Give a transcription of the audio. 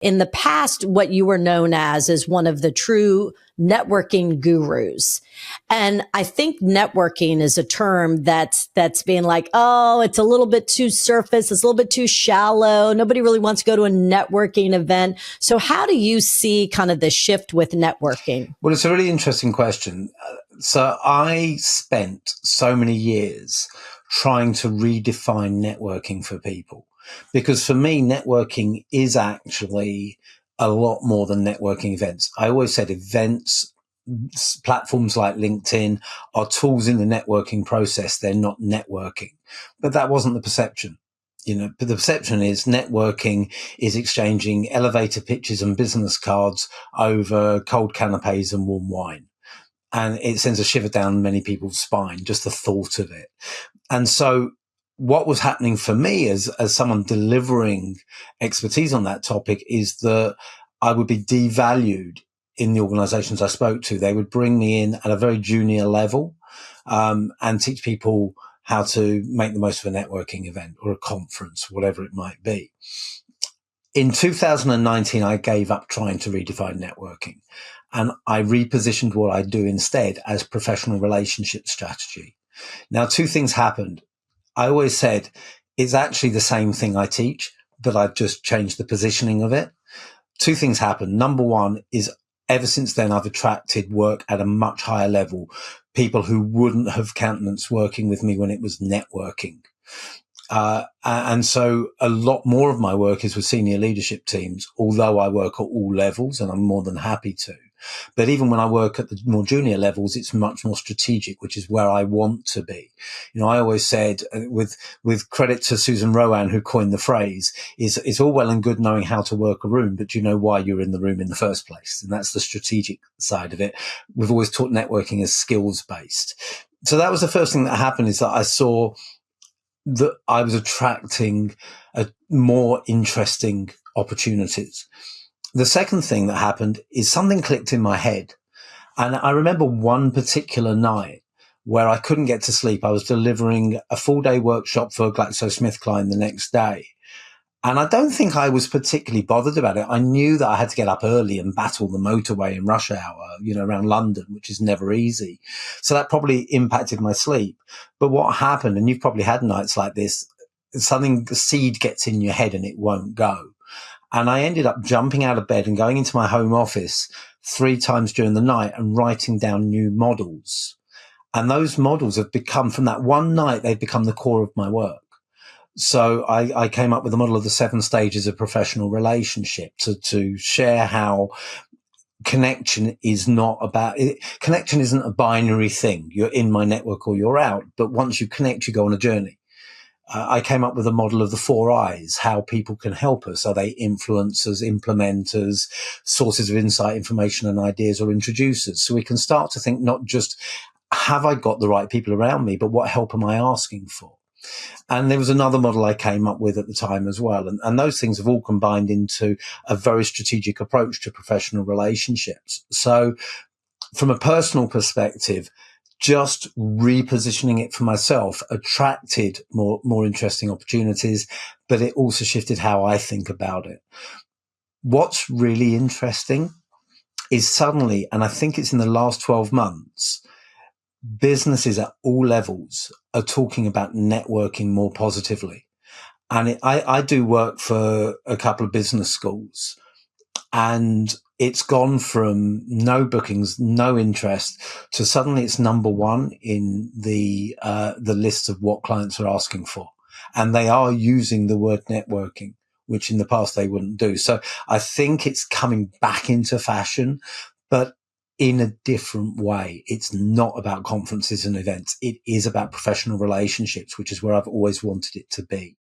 in the past, what you were known as is one of the true networking gurus. And I think networking is a term that's being like, oh, it's a little bit too surface. It's a little bit too shallow. Nobody really wants to go to a networking event. So how do you see kind of the shift with networking? Well, it's a really interesting question. So I spent so many years trying to redefine networking for people, because for me, networking is actually a lot more than networking events. I always said events, platforms like LinkedIn are tools in the networking process. They're not networking, but that wasn't the perception. But the perception is networking is exchanging elevator pitches and business cards over cold canapés and warm wine. And it sends a shiver down many people's spine, just the thought of it. And so what was happening for me as someone delivering expertise on that topic is that I would be devalued in the organizations I spoke to. They would bring me in at a very junior level, and teach people how to make the most of a networking event or a conference, whatever it might be. In 2019, I gave up trying to redefine networking, and I repositioned what I do instead as professional relationship strategy. Now, two things happened. I always said it's actually the same thing I teach, but I've just changed the positioning of it. Two things happened. Number one is ever since then, I've attracted work at a much higher level, people who wouldn't have countenanced working with me when it was networking. And so a lot more of my work is with senior leadership teams, although I work at all levels, and I'm more than happy to. But even when I work at the more junior levels, it's much more strategic, which is where I want to be. I always said, with credit to Susan Rowan, who coined the phrase, it's all well and good knowing how to work a room, but do you know why you're in the room in the first place? And that's the strategic side of it. We've always taught networking as skills based. So that was the first thing that happened, is that I saw that I was attracting more interesting opportunities. The second thing that happened is something clicked in my head. And I remember one particular night where I couldn't get to sleep. I was delivering a full-day workshop for GlaxoSmithKline the next day. And I don't think I was particularly bothered about it. I knew that I had to get up early and battle the motorway in rush hour, around London, which is never easy. So that probably impacted my sleep. But what happened, and you've probably had nights like this, the seed gets in your head and it won't go. And I ended up jumping out of bed and going into my home office 3 times during the night and writing down new models. And those models have become, from that one night, they've become the core of my work. So I came up with a model of the 7 stages of professional relationship to share how connection isn't a binary thing. You're in my network or you're out. But once you connect, you go on a journey. I came up with a model of the 4 I's, how people can help us. Are they influencers, implementers, sources of insight, information and ideas, or introducers? So we can start to think not just, have I got the right people around me, but what help am I asking for? And there was another model I came up with at the time as well. And those things have all combined into a very strategic approach to professional relationships. So from a personal perspective, just repositioning it for myself attracted more interesting opportunities, but it also shifted how I think about it. What's really interesting is suddenly, and I think it's in the last 12 months, businesses at all levels are talking about networking more positively. And I do work for a couple of business schools, and it's gone from no bookings, no interest, to suddenly it's number 1 in the list of what clients are asking for. And they are using the word networking, which in the past they wouldn't do. So I think it's coming back into fashion, but in a different way. It's not about conferences and events. It is about professional relationships, which is where I've always wanted it to be.